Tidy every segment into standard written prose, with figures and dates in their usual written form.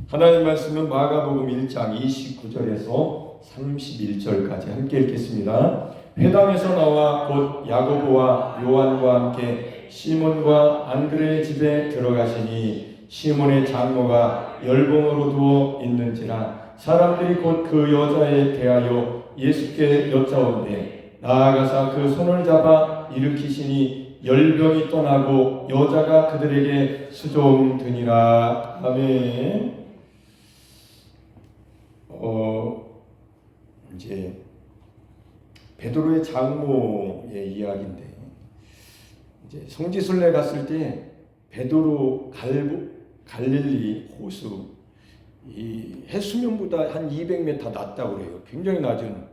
하나님 말씀은 마가복음 1장 29절에서 31절까지 함께 읽겠습니다. 회당에서 나와 곧 야고보와 요한과 함께 시몬과 안드레의 집에 들어가시니 시몬의 장모가 열봉으로 누워 있는지라 사람들이 곧 그 여자에 대하여 예수께 여짜온대 나아가사 그 손을 잡아 일으키시니 열병이 떠나고 여자가 그들에게 수종드니라. 아멘. 이제 베드로의 장모의 이야기인데, 이제 성지순례 갔을 때 베드로 갈릴리 호수 이 해수면보다 한 200m 낮다고 그래요. 굉장히 낮은,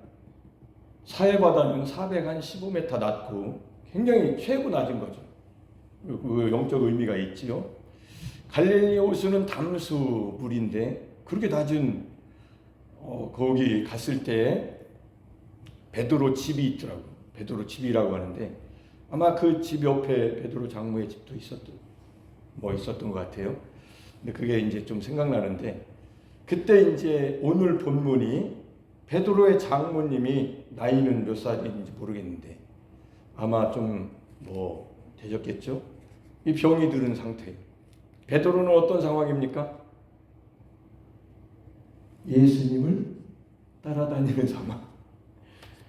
사해바다는 415m 낮고 굉장히 최고 낮은 거죠. 그 영적 의미가 있지요. 갈릴리 호수는 담수 물인데 그렇게 낮은 거기 갔을 때 베드로 집이 있더라고요. 베드로 집이라고 하는데 아마 그 집 옆에 베드로 장모의 집도 있었던 것 같아요. 근데 그게 이제 좀 생각나는데, 그때 이제 오늘 본문이 베드로의 장모님이 나이는 몇 살인지 모르겠는데 아마 좀 되셨겠죠? 이 병이 들은 상태예요. 베드로는 어떤 상황입니까? 예수님을 따라다니는 상황.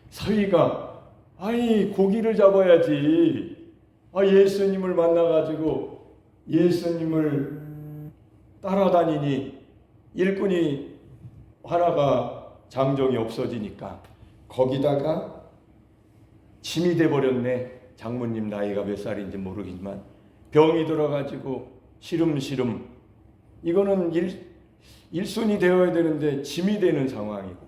서희가 아니 고기를 잡아야지. 예수님을 만나가지고 예수님을 따라다니니 일꾼이 하나가 장정이 없어지니까 거기다가 짐이 돼버렸네. 장모님 나이가 몇 살인지 모르겠지만 병이 들어가지고 시름시름, 이거는 일순이 되어야 되는데 짐이 되는 상황이고,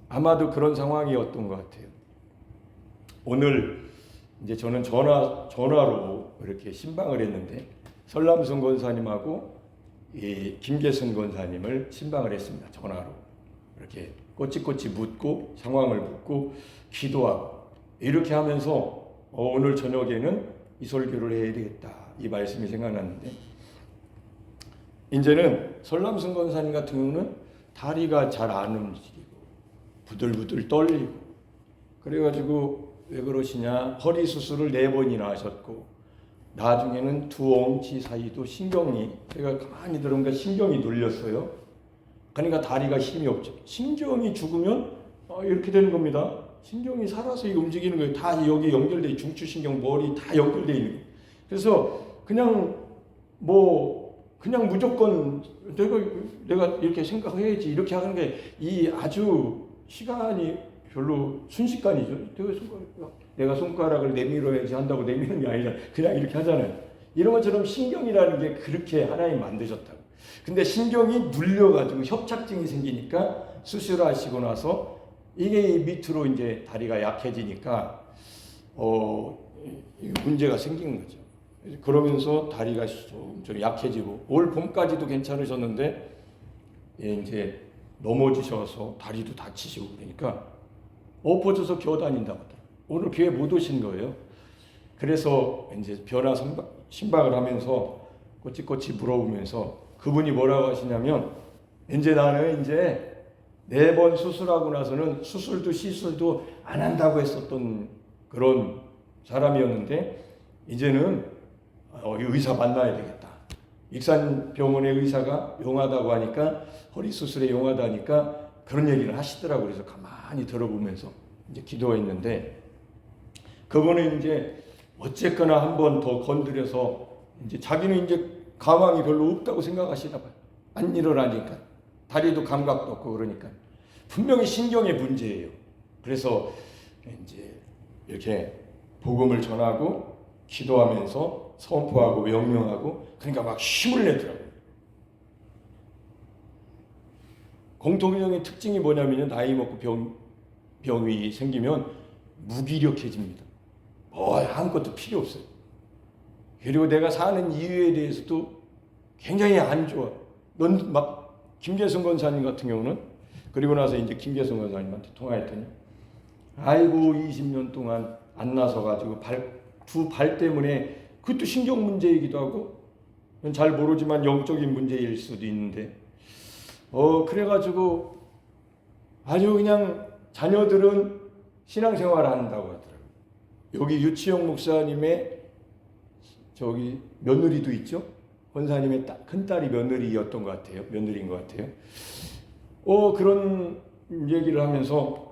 아마도 그런 상황이었던 것 같아요. 오늘 이제 저는 전화로 이렇게 신방을 했는데 설람순 권사님하고 김계순 권사님을 신방을 했습니다. 전화로 이렇게 꼬치꼬치 묻고 상황을 묻고 기도하고 이렇게 하면서 오늘 저녁에는 이 설교를 해야 되겠다, 이 말씀이 생각났는데, 이제는 설람순 권사님 같은 경우는 다리가 잘 안 움직이고 부들부들 떨리고, 그래가지고 왜 그러시냐, 허리 수술을 4번이나 하셨고 나중에는 두 엉치 사이도 신경이, 제가 가만히 들어보니까 신경이 눌렸어요. 그러니까 다리가 힘이 없죠. 신경이 죽으면 이렇게 되는 겁니다. 신경이 살아서 이거 움직이는 거예요. 다 여기 연결돼 있고 중추신경, 머리 다 연결돼 있는 거예요. 그래서 그냥 무조건 내가 이렇게 생각해야지 이렇게 하는 게 이 아주 시간이 별로 순식간이죠. 내가 손가락을 내밀어야지 한다고 내미는 게 아니라 그냥 이렇게 하잖아요. 이런 것처럼 신경이라는 게 그렇게 하나님 만드셨다고. 근데 신경이 눌려가지고 협착증이 생기니까 수술하시고 나서 이게 밑으로 이제 다리가 약해지니까 문제가 생긴 거죠. 그러면서 다리가 좀 약해지고 올 봄까지도 괜찮으셨는데 이제 넘어지셔서 다리도 다치시고 그러니까 엎어져서 겨다닌다고 하더라고요. 오늘 교회 못 오신 거예요. 그래서 이제 변화 신방을 하면서 꼬치꼬치 물어보면서 그분이 뭐라고 하시냐면, 이제 나는 이제 4번 수술하고 나서는 수술도 시술도 안 한다고 했었던 그런 사람이었는데 이제는 의사 만나야 되겠다. 익산병원의 의사가 용하다고 하니까, 허리 수술에 용하다니까 그런 얘기를 하시더라고요. 그래서 가만히 들어보면서 이제 기도했는데, 그분은 이제 어쨌거나 한 번 더 건드려서 이제 자기는 이제 가망이 별로 없다고 생각하시나 봐요. 안 일어나니까. 다리도 감각도 없고 그러니까. 분명히 신경의 문제예요. 그래서 이제 이렇게 복음을 전하고 기도하면서 선포하고 명령하고, 그러니까 막 힘을 내더라고요. 공통적인 특징이 뭐냐면요, 나이 먹고 병이 생기면 무기력해집니다. 아무것도 필요 없어요. 그리고 내가 사는 이유에 대해서도 굉장히 안 좋아. 넌 막 김계순 권사님 같은 경우는, 그리고 나서 이제 김계순 권사님한테 통화했더니 아이고 20년 동안 안 나서가지고 두 발 때문에, 그것도 신경 문제이기도 하고 잘 모르지만 영적인 문제일 수도 있는데 그래가지고 아주 그냥 자녀들은 신앙생활을 한다고 하더라고요. 여기 유치영 목사님의 저기 며느리도 있죠. 권사님의 큰딸이 며느리였던 것 같아요. 며느리인 것 같아요. 그런 얘기를 하면서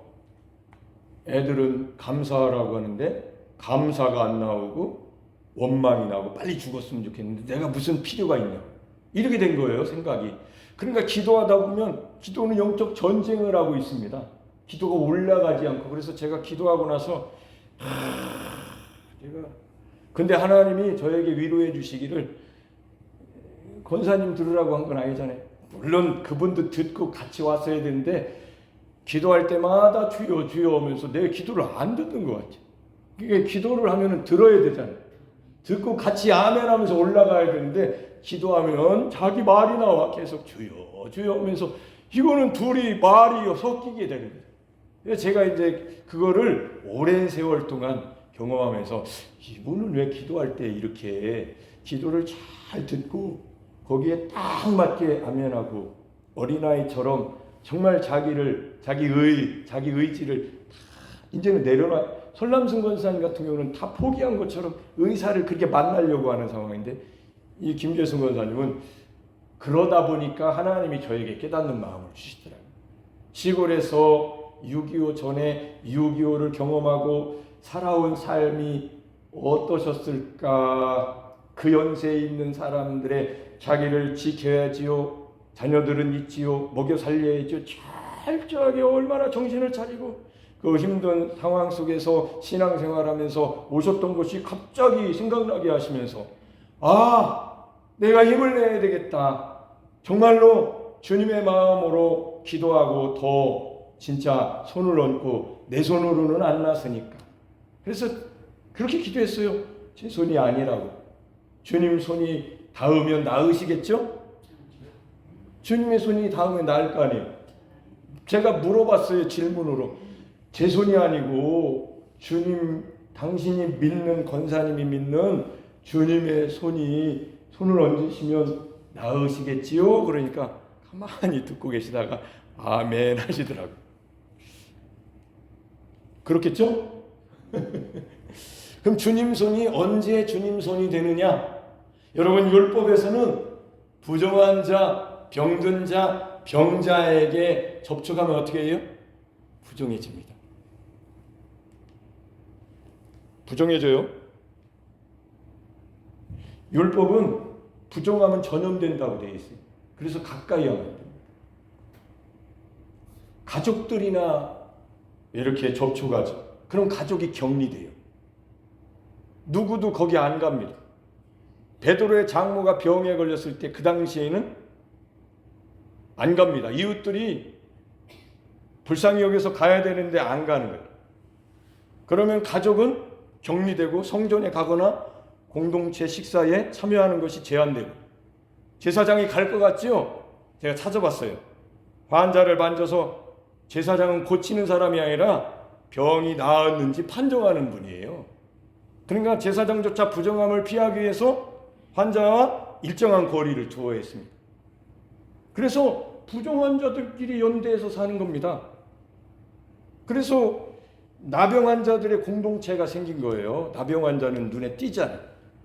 애들은 감사하라고 하는데 감사가 안 나오고 원망이 나오고 빨리 죽었으면 좋겠는데 내가 무슨 필요가 있냐. 이렇게 된 거예요, 생각이. 그러니까 기도하다 보면 기도는 영적 전쟁을 하고 있습니다. 기도가 올라가지 않고. 그래서 제가 기도하고 나서 근데 하나님이 저에게 위로해 주시기를 권사님 들으라고 한 건 아니잖아요. 물론 그분도 듣고 같이 왔어야 되는데 기도할 때마다 주여 주여 하면서 내 기도를 안 듣는 것 같아요. 이게 기도를 하면은 들어야 되잖아요. 듣고 같이 아멘 하면서 올라가야 되는데 기도하면 자기 말이 나와 계속 주여 주여 하면서 이거는 둘이 말이 섞이게 되는 거예요. 그래서 제가 이제 그거를 오랜 세월 동안 경험하면서 이분은 왜 기도할 때 이렇게 기도를 잘 듣고 거기에 딱 맞게 아멘하고 어린아이처럼 정말 자기 의지를 다 이제는 내려놔. 설남승 권사님 같은 경우는 다 포기한 것처럼 의사를 그렇게 만나려고 하는 상황인데 이 김재승 권사님은 그러다 보니까 하나님이 저에게 깨닫는 마음을 주시더라고요. 시골에서 6.25 전에 6.25를 경험하고 살아온 삶이 어떠셨을까. 그 연세에 있는 사람들의 자기를 지켜야지요. 자녀들은 있지요. 먹여 살려야지요. 철저하게 얼마나 정신을 차리고 그 힘든 상황 속에서 신앙생활하면서 오셨던 것이 갑자기 생각나게 하시면서 내가 힘을 내야 되겠다. 정말로 주님의 마음으로 기도하고 더 진짜 손을 얹고 내 손으로는 안 났으니까. 그래서 그렇게 기도했어요. 제 손이 아니라고. 주님 손이 닿으면 나으시겠죠? 주님의 손이 닿으면 나을 거 아니에요. 제가 물어봤어요. 질문으로. 제 손이 아니고 주님, 당신이 믿는 권사님이 믿는 주님의 손을 얹으시면 나으시겠지요? 그러니까 가만히 듣고 계시다가 아멘 하시더라고요. 그렇겠죠? 그럼 주님 손이 언제 주님 손이 되느냐? 여러분 율법에서는 부정한 자, 병든 자, 병자에게 접촉하면 어떻게 해요? 부정해집니다. 부정해져요. 율법은 부정하면 전염된다고 되어 있어요. 그래서 가까이 하면 됩니다. 가족들이나 이렇게 접촉하죠. 그럼 가족이 격리돼요. 누구도 거기 안 갑니다. 베드로의 장모가 병에 걸렸을 때 그 당시에는 안 갑니다. 이웃들이 불쌍히 여기서 가야 되는데 안 가는 거예요. 그러면 가족은 격리되고 성전에 가거나 공동체 식사에 참여하는 것이 제한되고 제사장이 갈 것 같죠? 제가 찾아봤어요. 환자를 만져서 제사장은 고치는 사람이 아니라 병이 나았는지 판정하는 분이에요. 그러니까 제사장조차 부정함을 피하기 위해서 환자와 일정한 거리를 두어야 했습니다. 그래서 부정환자들끼리 연대해서 사는 겁니다. 그래서 나병 환자들의 공동체가 생긴 거예요. 나병 환자는 눈에 띄잖아요.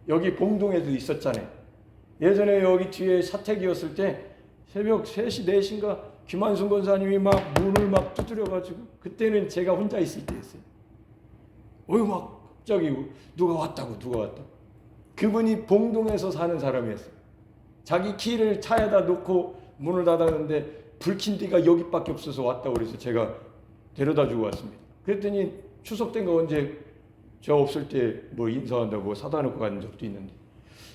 여기 공동에도 있었잖아요. 예전에 여기 뒤에 사택이었을 때 새벽 3시, 4시인가 김한순 권사님이 막 문을 막 두드려가지고 그때는 제가 혼자 있을 때였어요. 막 갑자기 누가 왔다고. 그분이 봉동에서 사는 사람이었어요. 자기 키를 차에다 놓고 문을 닫았는데 불킨 뒤가 여기밖에 없어서 왔다고 그래서 제가 데려다 주고 왔습니다. 그랬더니 추석 땐 거 언제 저 없을 때 뭐 인사한다고 사다 놓고 간 적도 있는데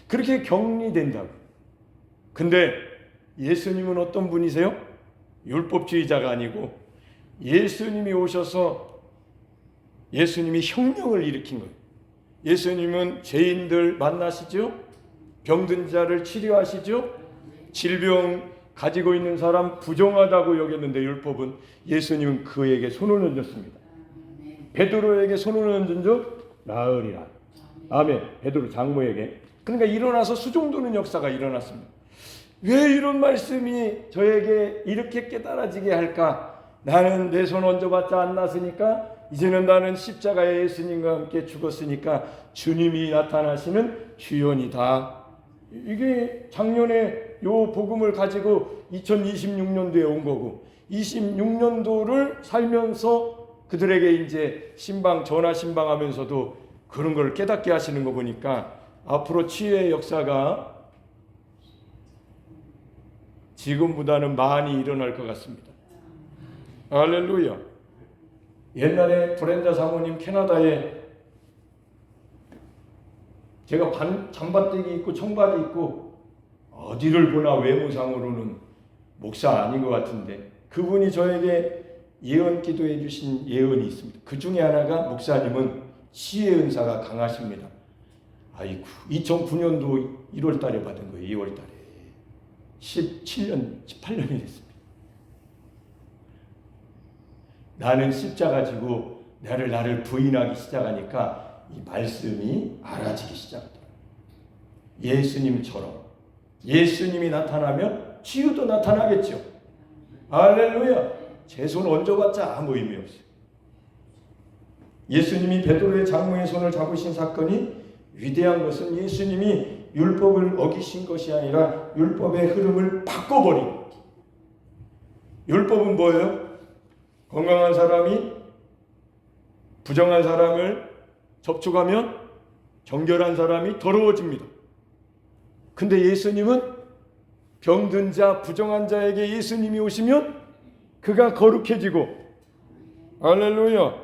그렇게 격리된다고. 근데 예수님은 어떤 분이세요? 율법주의자가 아니고 예수님이 오셔서 예수님이 혁명을 일으킨 거예요. 예수님은 죄인들 만나시죠? 병든 자를 치료하시죠? 질병 가지고 있는 사람 부정하다고 여겼는데 율법은 예수님은 그에게 손을 얹었습니다. 베드로에게 손을 얹은 적 나으리라. 아멘. 베드로 장모에게. 그러니까 일어나서 수종도는 역사가 일어났습니다. 왜 이런 말씀이 저에게 이렇게 깨달아지게 할까? 나는 내 손 얹어봤자 안 났으니까 이제는 나는 십자가에 예수님과 함께 죽었으니까 주님이 나타나시는 주연이다. 이게 작년에 요 복음을 가지고 2026년도에 온 거고 26년도를 살면서 그들에게 이제 신방 전화 신방하면서도 그런 걸 깨닫게 하시는 거 보니까 앞으로 치유의 역사가 지금보다는 많이 일어날 것 같습니다. 할렐루야. 옛날에 브렌다 사모님 캐나다에 제가 잠바떼기 입고 청바지 입고 어디를 보나 외모상으로는 목사 아닌 것 같은데 그분이 저에게 예언 기도해 주신 예언이 있습니다. 그 중에 하나가 목사님은 치유의 은사가 강하십니다. 아이고 2009년도 1월 달에 받은 거예요. 2월 달에 18년이 됐습니다. 나는 십자가 지고 나를 부인하기 시작하니까 이 말씀이 알아지기 시작하더라고요. 예수님처럼 예수님이 나타나면 치유도 나타나겠죠. 할렐루야. 제 손 얹어봤자 아무 의미 없어요. 예수님이 베드로의 장모의 손을 잡으신 사건이 위대한 것은 예수님이 율법을 어기신 것이 아니라 율법의 흐름을 바꿔버린. 율법은 뭐예요? 건강한 사람이 부정한 사람을 접촉하면 정결한 사람이 더러워집니다. 근데 예수님은 병든 자, 부정한 자에게 예수님이 오시면 그가 거룩해지고, 할렐루야,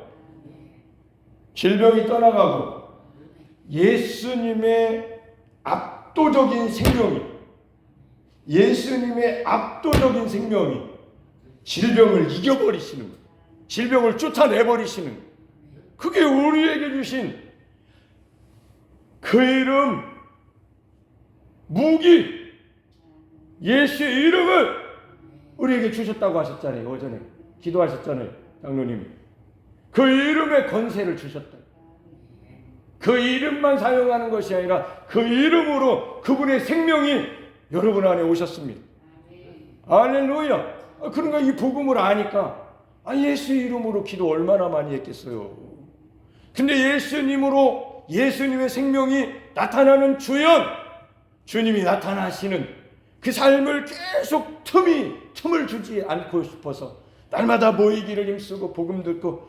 질병이 떠나가고 예수님의 압도적인 생명이, 예수님의 압도적인 생명이 질병을 이겨버리시는 거예요. 질병을 쫓아내버리시는 거예요. 그게 우리에게 주신 그 이름, 무기, 예수의 이름을 우리에게 주셨다고 하셨잖아요. 어전에 기도하셨잖아요. 장로님이 그 이름의 권세를 주셨다. 그 이름만 사용하는 것이 아니라 그 이름으로 그분의 생명이 여러분 안에 오셨습니다. 할렐루야. 그러니까 이 복음을 아니까 예수 이름으로 기도 얼마나 많이 했겠어요. 근데 예수님으로 예수님의 생명이 나타나는 주연, 주님이 나타나시는 그 삶을 계속 틈을 주지 않고 싶어서 날마다 모이기를 힘쓰고 복음 듣고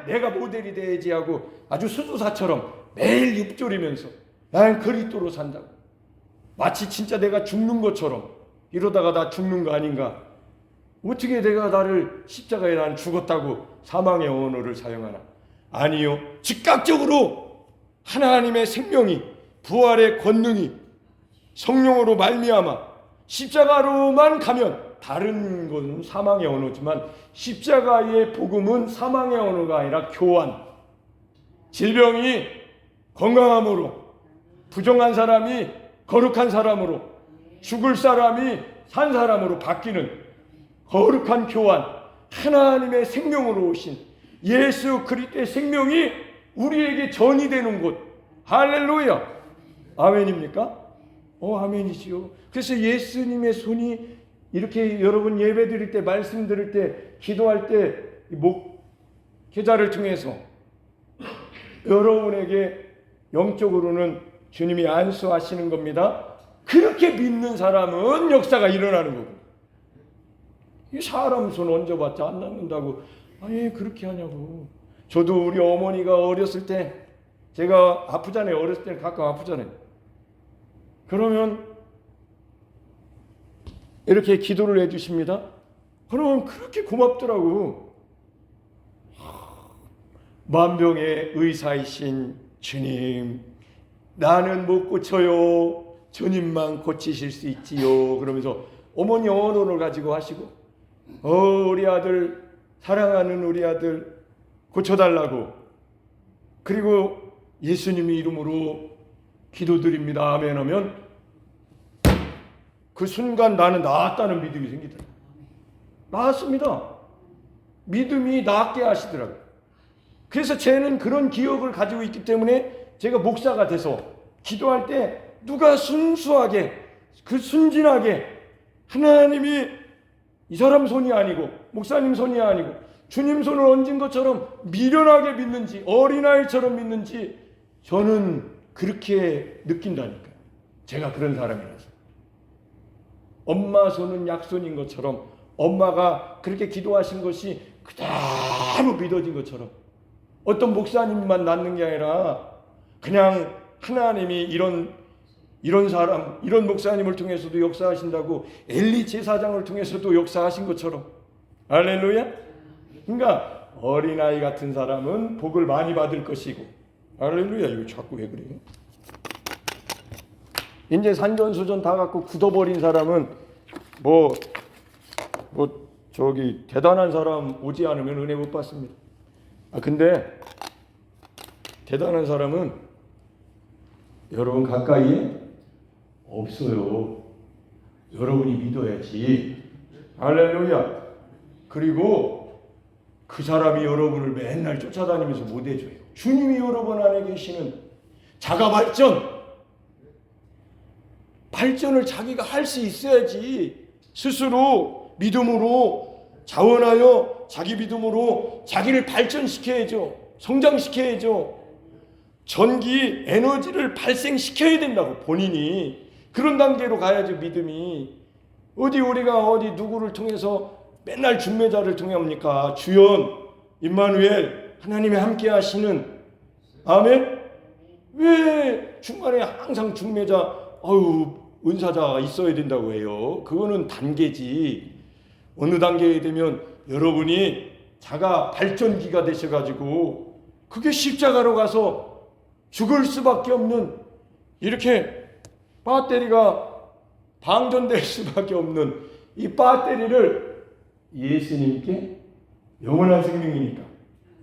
내가 모델이 돼야지 하고 아주 수도사처럼 매일 읊조리면서 난 그리스도로 산다고, 마치 진짜 내가 죽는 것처럼, 이러다가 나 죽는 거 아닌가, 어떻게 내가 나를 십자가에 난 죽었다고 사망의 언어를 사용하나. 아니요, 즉각적으로 하나님의 생명이, 부활의 권능이 성령으로 말미암아 십자가로만 가면, 다른 건 사망의 언어지만 십자가의 복음은 사망의 언어가 아니라 교환, 질병이 건강함으로, 부정한 사람이 거룩한 사람으로, 죽을 사람이 산 사람으로 바뀌는 거룩한 교환, 하나님의 생명으로 오신 예수 그리스도의 생명이 우리에게 전이 되는 곳. 할렐루야. 아멘입니까? 아멘이지요. 그래서 예수님의 손이 이렇게 여러분 예배 드릴 때, 말씀 드릴 때, 기도할 때 목회자를 통해서 여러분에게 영적으로는 주님이 안수하시는 겁니다. 그렇게 믿는 사람은 역사가 일어나는 거고, 이 사람 손 얹어봤자 안 낫는다고 그렇게 하냐고. 저도 우리 어머니가 어렸을 때, 제가 아프잖아요. 어렸을 때는 가끔 아프잖아요. 그러면 이렇게 기도를 해주십니다. 그러면 그렇게 고맙더라고. 만병의 의사이신 주님, 나는 못 고쳐요. 주님만 고치실 수 있지요. 그러면서 어머니 언어를 가지고 하시고, 우리 아들, 사랑하는 우리 아들 고쳐달라고. 그리고 예수님의 이름으로 기도드립니다. 아멘 하면 그 순간 나는 나았다는 믿음이 생기더라고요. 나았습니다. 믿음이 낫게 하시더라고요. 그래서 쟤는 그런 기억을 가지고 있기 때문에 제가 목사가 돼서 기도할 때 누가 순수하게 순진하게 하나님이 이 사람 손이 아니고 목사님 손이 아니고 주님 손을 얹은 것처럼 미련하게 믿는지 어린아이처럼 믿는지 저는 그렇게 느낀다니까요. 제가 그런 사람이라서. 엄마 손은 약손인 것처럼 엄마가 그렇게 기도하신 것이 그대로 믿어진 것처럼 어떤 목사님만 낳는 게 아니라 그냥 하나님이 이런 사람, 이런 목사님을 통해서도 역사하신다고 엘리 제사장을 통해서도 역사하신 것처럼. 할렐루야. 그러니까 어린아이 같은 사람은 복을 많이 받을 것이고. 할렐루야. 이거 자꾸 왜 그래요? 이제 산전수전 다 갖고 굳어버린 사람은 저기 대단한 사람 오지 않으면 은혜 못 받습니다. 근데 대단한 사람은 여러분 가까이에 없어요. 여러분이 믿어야지. 할렐루야. 그리고 그 사람이 여러분을 맨날 쫓아다니면서 못 해줘요. 주님이 여러분 안에 계시는 자가 발전을 자기가 할 수 있어야지. 스스로 믿음으로 자원하여 자기 믿음으로 자기를 발전시켜야죠. 성장시켜야죠. 전기 에너지를 발생시켜야 된다고 본인이. 그런 단계로 가야죠. 믿음이. 우리가 누구를 통해서 맨날 중매자를 통해 합니까? 주연 임마누엘 하나님이 함께 하시는 아멘. 왜 중간에 항상 중매자 은사자가 있어야 된다고 해요? 그거는 단계지. 어느 단계에 되면 여러분이 자가 발전기가 되셔가지고 그게 십자가로 가서 죽을 수밖에 없는, 이렇게 배터리가 방전될 수밖에 없는 이 배터리를 예수님께, 영원한 생명이니까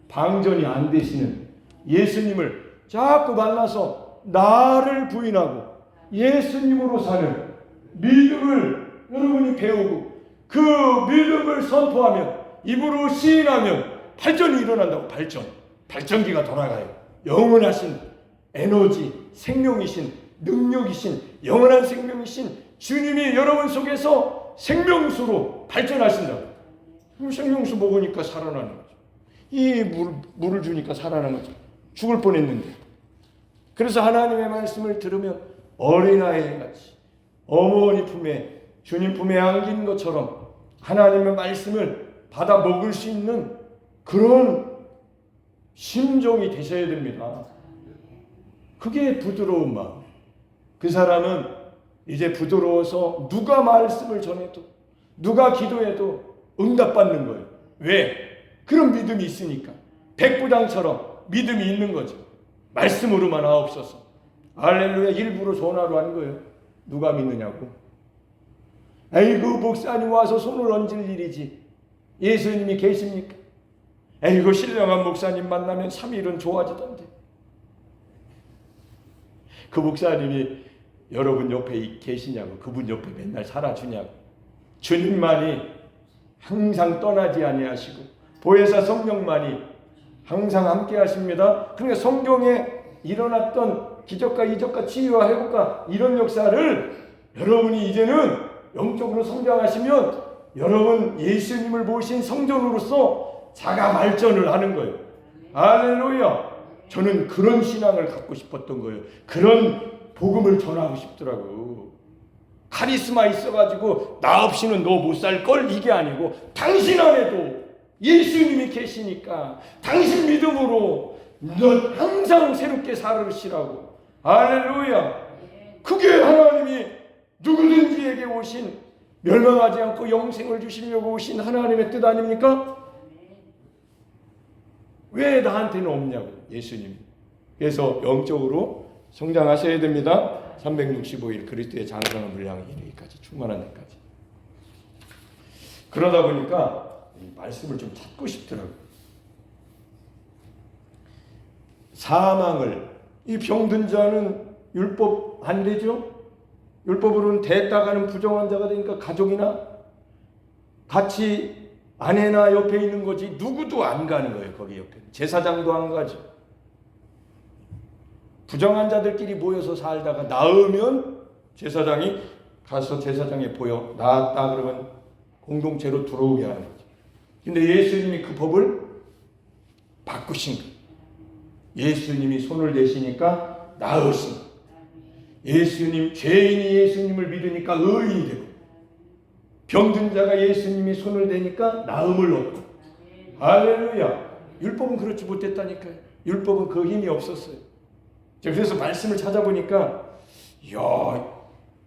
방전이 안 되시는 예수님을 자꾸 만나서 나를 부인하고 예수님으로 사는 믿음을 여러분이 배우고 그 믿음을 선포하면, 입으로 시인하면 발전이 일어난다고. 발전기가 돌아가요. 영원하신 에너지, 생명이신, 능력이신, 영원한 생명이신 주님이 여러분 속에서 생명수로 발전하신다고. 그럼 생명수 먹으니까 살아나는 거죠. 이 물을 주니까 살아나는 거죠. 죽을 뻔했는데. 그래서 하나님의 말씀을 들으면 어린아이 같이 어머니 품에, 주님 품에 안긴 것처럼 하나님의 말씀을 받아 먹을 수 있는 그런 심정이 되셔야 됩니다. 그게 부드러운 마음. 그 사람은 이제 부드러워서 누가 말씀을 전해도, 누가 기도해도 응답받는 거예요. 왜? 그런 믿음이 있으니까. 백부장처럼 믿음이 있는 거죠. 말씀으로만 하옵소서. 할렐루야. 일부러 전화로 하는 거예요. 누가 믿느냐고. 아이고 목사님 와서 손을 얹을 일이지 예수님이 계십니까? 아이고 신령한 목사님 만나면 3일은 좋아지던데. 그 목사님이 여러분 옆에 계시냐고. 그분 옆에 맨날 살아주냐고. 주님만이 항상 떠나지 아니하시고 보혜사 성령만이 항상 함께 하십니다. 그러니까 성경에 일어났던 기적과 이적과 치유와 회복과 이런 역사를 여러분이 이제는 영적으로 성장하시면 여러분 예수님을 모신 성전으로서 자가 발전을 하는 거예요. 할렐루야. 저는 그런 신앙을 갖고 싶었던 거예요. 그런 복음을 전하고 싶더라고. 카리스마 있어가지고 나 없이는 너 못 살 걸, 이게 아니고 당신 안에도 예수님이 계시니까 당신 믿음으로 너 항상 새롭게 살으시라고. 할렐루야. 그게 하나님이 누구든지에게 오신, 멸망하지 않고 영생을 주시려고 오신 하나님의 뜻 아닙니까? 왜 나한테는 없냐고, 예수님. 그래서 영적으로 성장하셔야 됩니다. 365일 그리스도의 장성한 분량에 이르기까지, 충만한 데까지. 그러다 보니까 이 말씀을 좀 찾고 싶더라고요. 사망을, 이 병든 자는 율법 안 되죠? 율법으로는 됐다가는 부정한 자가 되니까 가족이나 같이 아내나 옆에 있는 거지 누구도 안 가는 거예요. 거기 옆에 제사장도 안 가죠. 부정한 자들끼리 모여서 살다가 나으면 제사장이 가서 제사장에 보여 나았다 그러면 공동체로 들어오게 하는 거죠. 근데 예수님이 그 법을 바꾸신 거예요. 예수님이 손을 대시니까 나으신 거예요. 예수님, 죄인이 예수님을 믿으니까 의인이 되고, 병든 자가 예수님이 손을 대니까 나음을 얻고. 할렐루야. 율법은 그렇지 못했다니까요. 율법은 그 힘이 없었어요. 그래서 말씀을 찾아보니까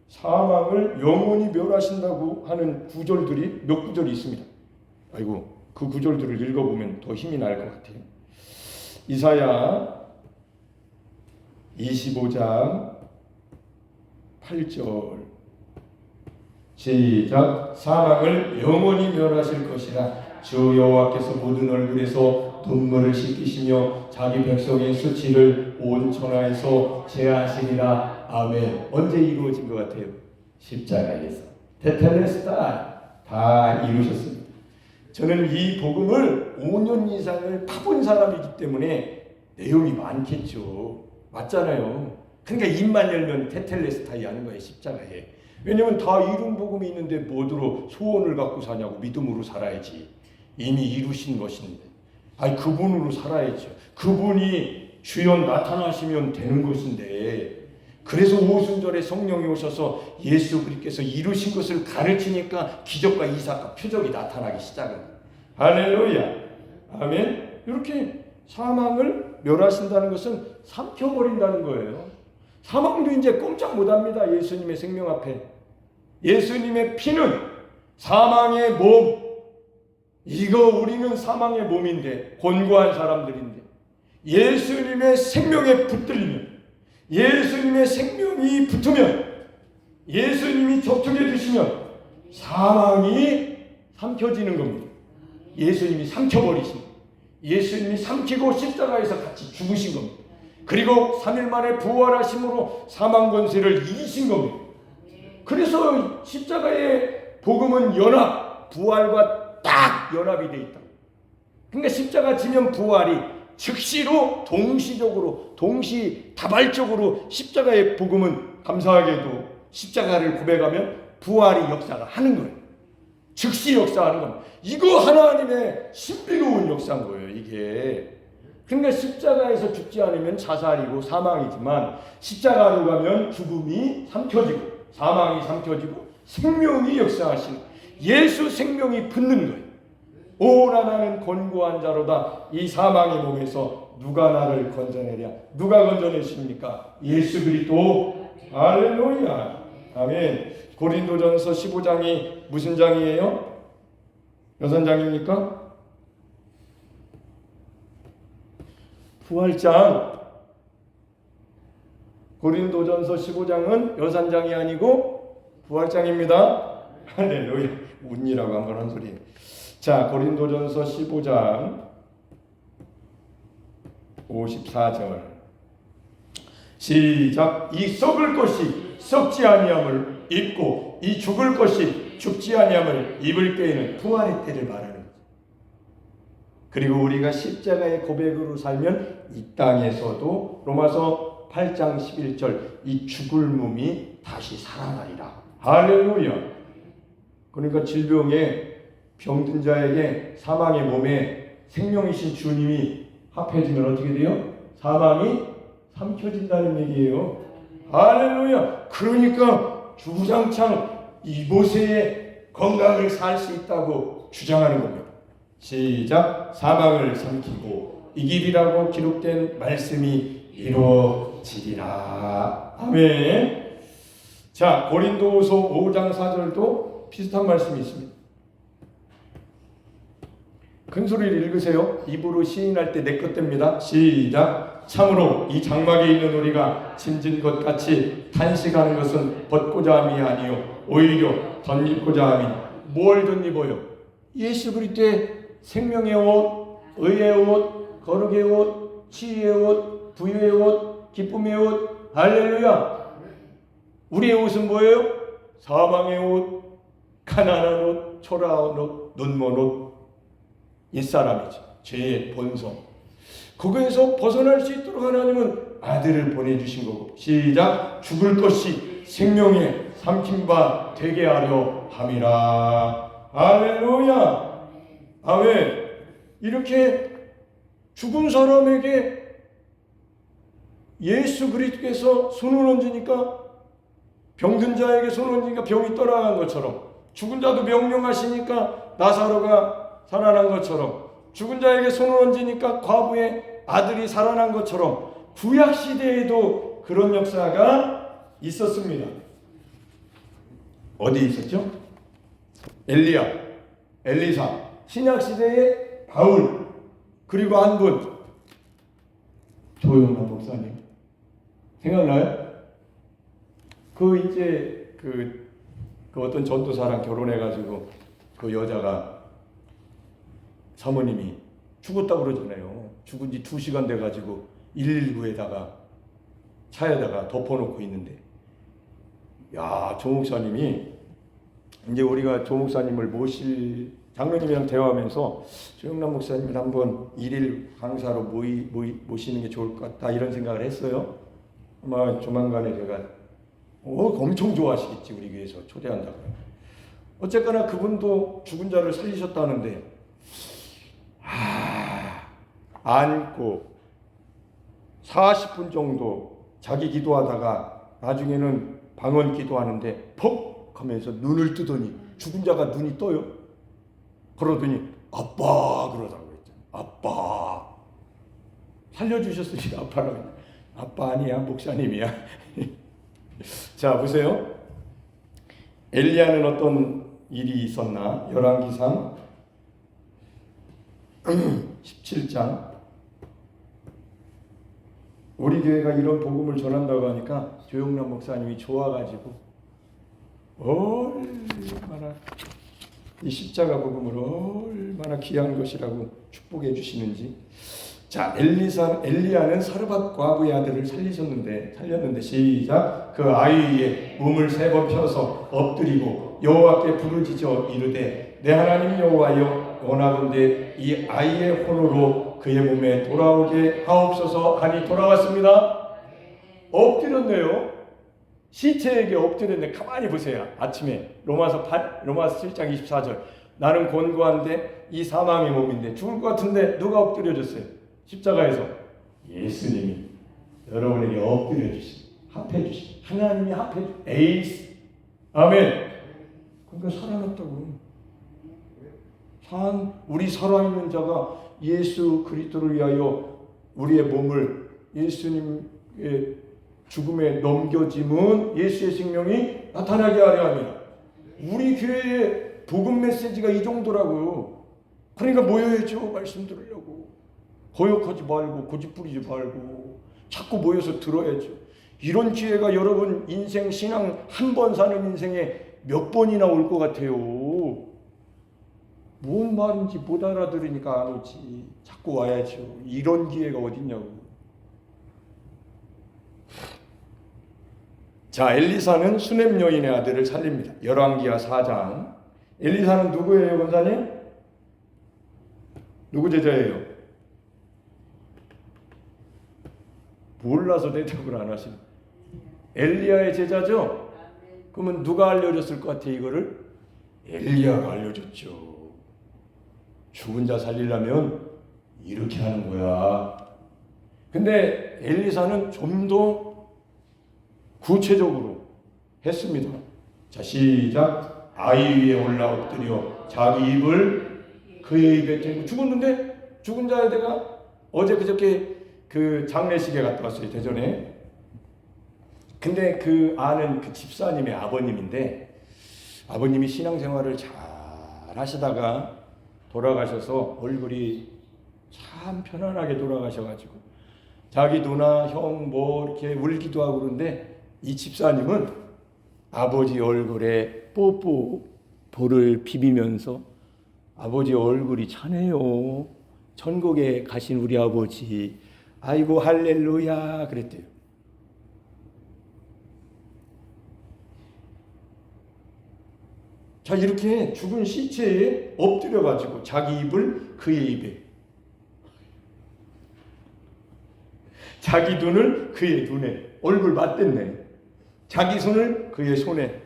사망을 영원히 멸하신다고 하는 구절들이 몇 구절이 있습니다. 아이고, 그 구절들을 읽어보면 더 힘이 날 것 같아요. 이사야 25장 8절 시작. 사망을 영원히 멸하실 것이라 주 여호와께서 모든 얼굴에서 눈물을 씻기시며 자기 백성의 수치를 온 천하에서 제하시리라. 아멘. 언제 이루어진 것 같아요? 십자가에서. 테텔레스타 다 이루셨습니다. 저는 이 복음을 5년 이상을 파본 사람이기 때문에 내용이 많겠죠. 맞잖아요. 그러니까 입만 열면 테텔레스타이 하는 거예요. 십자가에. 왜냐면 다 이룬 복음이 있는데 뭐더러 소원을 갖고 사냐고. 믿음으로 살아야지. 이미 이루신 것인데. 아니 그분으로 살아야죠. 그분이 주여 나타나시면 되는 것인데. 그래서 오순절에 성령이 오셔서 예수 그리스도께서 이루신 것을 가르치니까 기적과 이사과 표적이 나타나기 시작합니다. 할렐루야. 아멘. 이렇게 사망을 멸하신다는 것은 삼켜버린다는 거예요. 사망도 이제 꼼짝 못합니다. 예수님의 생명 앞에. 예수님의 피는 사망의 몸. 이거 우리는 사망의 몸인데, 곤고한 사람들인데, 예수님의 생명에 붙들리면, 예수님의 생명이 붙으면, 예수님이 접촉해 주시면 사망이 삼켜지는 겁니다. 예수님이 삼켜버리신 겁니다. 예수님이 삼키고 십자가에서 같이 죽으신 겁니다. 그리고 3일 만에 부활하심으로 사망 권세를 이기신 겁니다. 그래서 십자가의 복음은 연합, 부활과 딱 연합이 되어 있다. 그러니까 십자가 지면 부활이 즉시로 동시적으로 동시다발적으로 십자가의 복음은 감사하게도 십자가를 고백하면 부활이 역사가 하는 거예요. 즉시 역사하는 겁니다. 이거 하나님의 신비로운 역사인 거예요. 이게. 그러니까 십자가에서 죽지 않으면 자살이고 사망이지만 십자가로 가면 죽음이 삼켜지고 사망이 삼켜지고 생명이 역사하시는 예수 생명이 붙는 거예요. 오라 나는 곤고한 자로다. 이 사망의 몸에서 누가 나를 건져내랴. 누가 건져내십니까? 예수 그리스도. 할렐루야. 아멘. 고린도전서 15장이 무슨 장이에요? 여섯 장입니까? 부활장. 고린도전서 15장은 여산장이 아니고 부활장입니다. 할렐루야. 운이라고 한번 한 소리예요. 자, 고린도전서 15장 54절 시작. 이 썩을 것이 썩지 아니함을 입고 이 죽을 것이 죽지 아니함을 입을 때에는 부활의 때를 말하는 거죠. 그리고 우리가 십자가의 고백으로 살면 이 땅에서도 로마서 8장 11절 이 죽을 몸이 다시 살아나리라. 할렐루야. 그러니까 질병에 병든 자에게 사망의 몸에 생명이신 주님이 합해지면 어떻게 돼요? 사망이 삼켜진다는 얘기예요. 할렐루야. 그러니까 주구장창 이 모세의 건강을 살 수 있다고 주장하는 겁니다. 시작. 사망을 삼키고 이기리라고 기록된 말씀이 이루어지리라. 아멘. 자, 고린도후서 5장 4절도 비슷한 말씀이 있습니다. 큰 소리를 읽으세요. 입으로 시인할 때 내 것 됩니다. 시작. 참으로 이 장막에 있는 우리가 짐진 것 같이 탄식하는 것은 벗고자 함이 아니요 오히려 덧입고자 함이. 뭘 덧입어요? 예수 그리스도의 생명의 옷, 의의 옷, 거룩의 옷, 치유의 옷, 부유의 옷, 기쁨의 옷. 할렐루야. 우리의 옷은 뭐예요? 사망의 옷, 가난한 옷, 초라한 옷, 눈먼 옷. 옛사람이죠. 죄의 본성. 거기에서 벗어날 수 있도록 하나님은 아들을 보내주신 거고. 시작. 죽을 것이 생명의 삼킴바 되게 하려 함이라. 할렐루야. 아멘. 이렇게 죽은 사람에게 예수 그리스도께서 손을 얹으니까, 병든 자에게 손을 얹으니까 병이 떠나간 것처럼, 죽은 자도 명령하시니까 나사로가 살아난 것처럼, 죽은 자에게 손을 얹으니까 과부의 아들이 살아난 것처럼 구약 시대에도 그런 역사가 있었습니다. 어디 있었죠? 엘리야, 엘리사, 신약 시대의 바울, 그리고 한 분, 조용남 목사님 생각나요? 그 어떤 전도사랑 결혼해가지고 그 여자가 사모님이 죽었다고 그러잖아요. 죽은 지 2시간 돼가지고 119에다가 차에다가 덮어놓고 있는데, 야, 조 목사님이, 이제 우리가 조 목사님을 장로님이랑 대화하면서 조영남 목사님을 한번 일일 강사로 모시는 게 좋을 것 같다, 이런 생각을 했어요. 아마 조만간에 제가 엄청 좋아하시겠지, 우리 교회에서 초대한다고. 어쨌거나 그분도 죽은 자를 살리셨다는데, 안고 40분 정도 자기 기도하다가 나중에는 방언 기도하는데 퍽 하면서 눈을 뜨더니 죽은 자가 눈이 떠요. 그러더니 아빠 그러더라고요. 아빠. 살려주셨으니까 아빠라고. 아빠 아니야, 목사님이야. 자, 보세요. 엘리야는 어떤 일이 있었나? 열왕기상 17장. 우리 교회가 이런 복음을 전한다고 하니까 조영남 목사님이 좋아가지고 얼마나 이 십자가 복음을 얼마나 귀한 것이라고 축복해 주시는지. 자, 엘리야는 사르밧 과부의 아들을 살렸는데 시작. 그 아이의 몸을 3번 펴서 엎드리고 여호와께 부르짖어 이르되 내 하나님 여호와여, 원하건대 이 아이의 혼으로 그의 몸에 돌아오게 하옵소서 하니 돌아왔습니다. 엎드렸네요. 시체에게 엎드렸는데 가만히 보세요. 아침에 로마서 7장 24절. 나는 권고한데 이 사망의 몸인데 죽을 것 같은데 누가 엎드려줬어요? 십자가에서 예수님이 여러분에게 엎드려주신, 합해주신, 하나님이 합해주신 에이스. 아멘. 그러니까 살아났다고. 우리 살아있는 자가 예수 그리스도를 위하여 우리의 몸을 예수님의 죽음에 넘겨짐은 예수의 생명이 나타나게 하려 합니다. 우리 교회의 복음 메시지가 이 정도라고요. 그러니까 모여야죠. 말씀 들으려고. 거역하지 말고 고집부리지 말고 자꾸 모여서 들어야죠. 이런 기회가 여러분 인생 신앙 한 번 사는 인생에 몇 번이나 올 것 같아요. 뭔 말인지 못 알아들으니까 안 오지. 자꾸 와야죠. 이런 기회가 어딨냐고. 자, 엘리사는 수넴 여인의 아들을 살립니다. 열왕기하 4장. 엘리사는 누구예요, 권사님? 누구 제자예요? 몰라서 대답을 안 하시네. 엘리야의 제자죠? 그러면 누가 알려줬을 것 같아, 이거를? 엘리야가 알려줬죠. 죽은 자 살리려면 이렇게 하는 거야. 근데 엘리사는 좀 더 구체적으로 했습니다. 자, 시작. 아이 위에 올라 엎드려 자기 입을 그의 입에 대고 죽었는데, 죽은 자에 내가 어제 그저께 그 장례식에 갔다 왔어요, 대전에. 근데 그 아는 그 집사님의 아버님인데, 아버님이 신앙생활을 잘 하시다가 돌아가셔서 얼굴이 참 편안하게 돌아가셔가지고 자기 누나 형 뭐 이렇게 울기도 하고 그러는데, 이 집사님은 아버지 얼굴에 볼을 비비면서 아버지 얼굴이 찬해요. 천국에 가신 우리 아버지, 아이고 할렐루야 그랬대요. 자, 이렇게 죽은 시체에 엎드려가지고 자기 입을 그의 입에. 자기 눈을 그의 눈에, 얼굴 맞댔네. 자기 손을 그의 손에,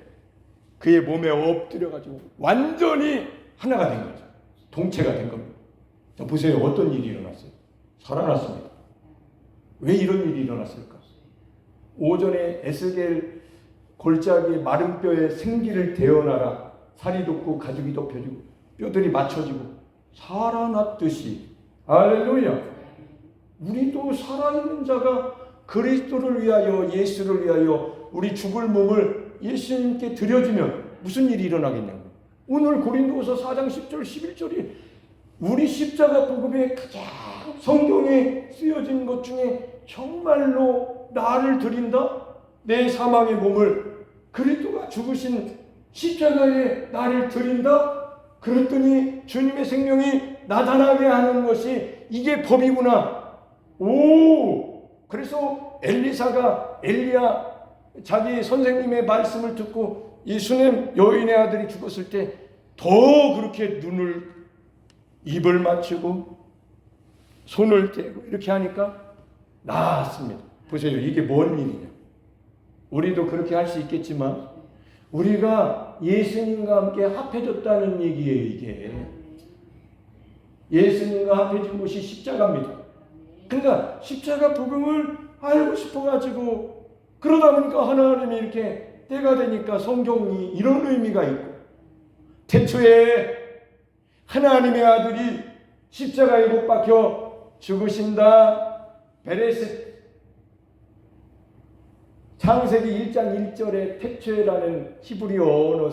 그의 몸에 엎드려가지고 완전히 하나가 된 거죠. 동체가 된 겁니다. 자, 보세요. 어떤 일이 일어났어요? 살아났습니다. 왜 이런 일이 일어났을까? 오전에 에스겔 골짜기의 마른 뼈에 생기를 대어나라. 살이 돋고 가죽이 덮여지고 뼈들이 맞춰지고 살아났듯이. 할렐루야. 우리도 살아있는 자가 그리스도를 위하여, 예수를 위하여 우리 죽을 몸을 예수님께 드려지면 무슨 일이 일어나겠냐고. 오늘 고린도후서 4장 10절 11절이 우리 십자가 복음의 가장 성경에 쓰여진 것 중에 정말로 나를 드린다? 내 사망의 몸을 그리스도가 죽으신 십자가에 나를 드린다? 그랬더니 주님의 생명이 나타나게 하는 것이 이게 법이구나. 그래서 엘리야 자기 선생님의 말씀을 듣고 이 수넴 여인의 아들이 죽었을 때 더 그렇게 입을 맞추고 손을 떼고 이렇게 하니까 나았습니다. 보세요. 이게 뭔 일이냐. 우리도 그렇게 할 수 있겠지만 우리가 예수님과 함께 합해졌다는 얘기예요. 이게 예수님과 합해진 곳이 십자가입니다. 그러니까 십자가 복음을 알고 싶어가지고 그러다 보니까 하나님이 이렇게 때가 되니까 성경이 이런 의미가 있고, 태초에 하나님의 아들이 십자가에 못 박혀 죽으신다. 베레스 창세기 1장 1절에 태초에라는 히브리어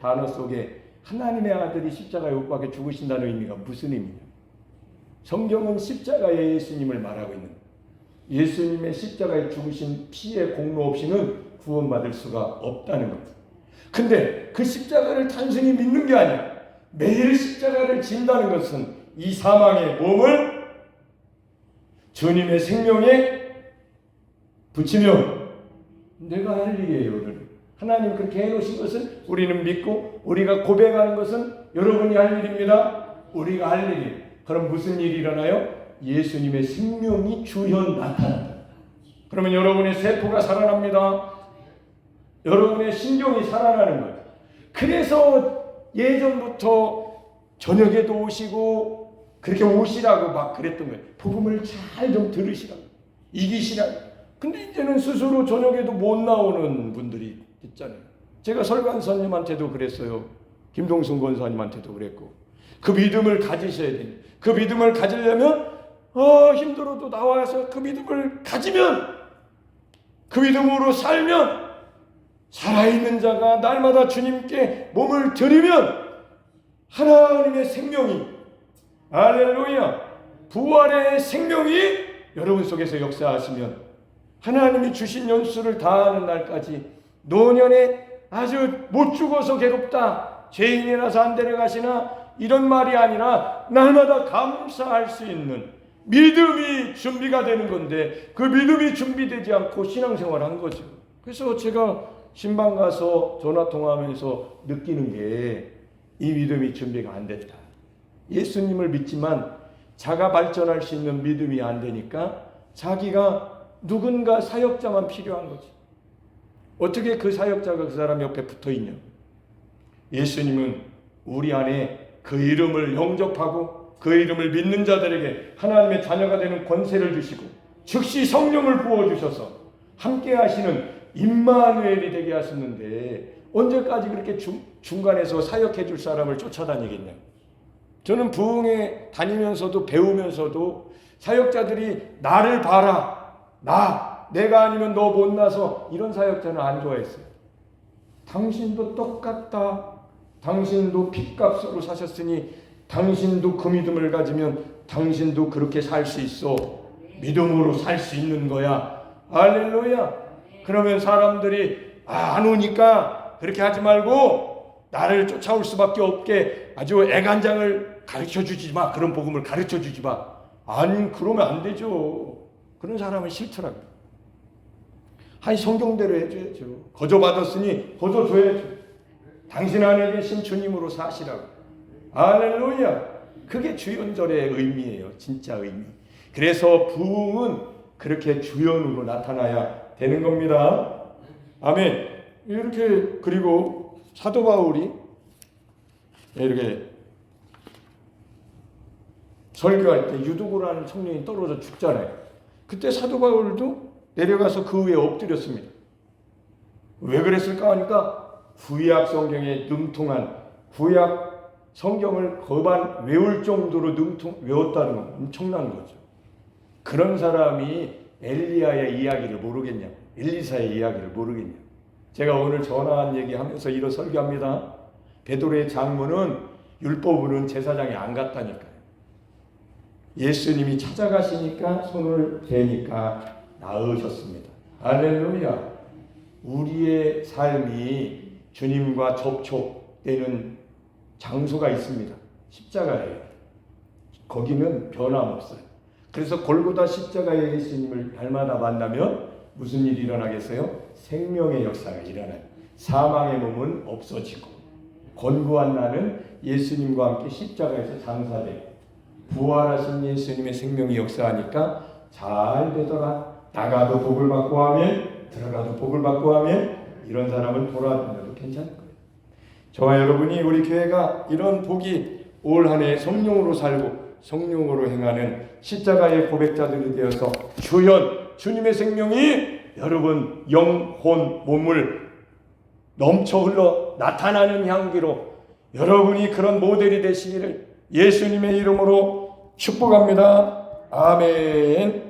단어 속에 하나님의 아들이 십자가에 못 박혀 죽으신다는 의미가 무슨 의미냐? 성경은 십자가의 예수님을 말하고 있는, 예수님의 십자가에 죽으신 피의 공로 없이는 구원받을 수가 없다는 겁니다. 근데 그 십자가를 단순히 믿는 게 아니야. 매일 십자가를 진다는 것은 이 사망의 몸을 주님의 생명에 붙이면 내가 할 일이에요. 하나님 그렇게 해놓으신 것은 우리는 믿고, 우리가 고백하는 것은 여러분이 할 일입니다. 우리가 할 일이에요. 그럼 무슨 일이 일어나요? 예수님의 생명이 주현 나타난다. 그러면 여러분의 세포가 살아납니다. 여러분의 신경이 살아나는 거예요. 그래서 예전부터 저녁에도 오시고 그렇게 오시라고 막 그랬던 거예요. 복음을 잘 좀 들으시라고, 이기시라고. 근데 이제는 스스로 저녁에도 못 나오는 분들이 있잖아요. 제가 설관사님한테도 그랬어요. 김동순 권사님한테도 그랬고. 그 믿음을 가지셔야 돼요. 그 믿음을 가지려면 힘들어도 나와서 그 믿음을 가지면, 그 믿음으로 살면, 살아있는 자가 날마다 주님께 몸을 드리면 하나님의 생명이, 할렐루야, 부활의 생명이 여러분 속에서 역사하시면 하나님이 주신 연수를 다하는 날까지 노년에 아주 못 죽어서 괴롭다, 죄인이라서 안 데려가시나 이런 말이 아니라 날마다 감사할 수 있는 믿음이 준비가 되는 건데, 그 믿음이 준비되지 않고 신앙생활을 한 거죠. 그래서 제가 신방 가서 전화 통화하면서 느끼는 게 이 믿음이 준비가 안 됐다. 예수님을 믿지만 자가 발전할 수 있는 믿음이 안 되니까 자기가 누군가 사역자만 필요한 거지. 어떻게 그 사역자가 그 사람 옆에 붙어 있냐? 예수님은 우리 안에 그 이름을 영접하고 그 이름을 믿는 자들에게 하나님의 자녀가 되는 권세를 주시고 즉시 성령을 부어주셔서 함께 하시는 임마누엘이 되게 하셨는데 언제까지 그렇게 중간에서 사역해 줄 사람을 쫓아다니겠냐? 저는 부흥에 다니면서도 배우면서도 사역자들이 나를 봐라, 내가 아니면 너 못나서 이런 사역자는 안 좋아했어요. 당신도 똑같다. 당신도 핏값으로 사셨으니 당신도 그 믿음을 가지면 당신도 그렇게 살 수 있어. 믿음으로 살 수 있는 거야. 할렐루야. 그러면 사람들이 안 오니까 그렇게 하지 말고 나를 쫓아올 수밖에 없게 아주 애간장을 가르쳐주지 마. 그런 복음을 가르쳐주지 마. 아니 그러면 안 되죠. 그런 사람은 싫더라고요. 성경대로 해줘야죠. 거저 받았으니 거저 줘야죠. 당신 안에 계신 주님으로 사시라고. 할렐루야. 그게 주연절의 의미예요. 진짜 의미. 그래서 부흥은 그렇게 주연으로 나타나야 되는 겁니다. 아멘. 이렇게 그리고 사도 바울이 이렇게 설교할 때 유두고라는 청년이 떨어져 죽잖아요. 그때 사도 바울도 내려가서 그 위에 엎드렸습니다. 왜 그랬을까 하니까 구약 성경에 능통한 구약 성경을 거반 외울 정도로 외웠다는 건 엄청난 거죠. 그런 사람이 엘리야의 이야기를 모르겠냐? 엘리사의 이야기를 모르겠냐? 제가 오늘 전화한 얘기하면서 이런 설교합니다. 베드로의 장모는 율법으로는 제사장에 안 갔다니까요. 예수님이 찾아가시니까 손을 대니까 나으셨습니다. 할렐루야. 우리의 삶이 주님과 접촉되는 장소가 있습니다. 십자가예요. 거기는 변함없어요. 그래서 골고다 십자가의 예수님을 날마다 만나면 무슨 일이 일어나겠어요? 생명의 역사가 일어나요. 사망의 몸은 없어지고 권고한 나는 예수님과 함께 십자가에서 장사되고 부활하신 예수님의 생명이 역사하니까 잘 되더라. 나가도 복을 받고 하면 들어가도 복을 받고 하면 이런 사람을 돌아다녀도 괜찮을 거예요. 저와 여러분이 우리 교회가 이런 복이 올 한 해 성령으로 살고 성령으로 행하는 십자가의 고백자들이 되어서 주연 주님의 생명이 여러분 영혼 몸을 넘쳐 흘러 나타나는 향기로 여러분이 그런 모델이 되시기를 예수님의 이름으로 축복합니다. 아멘.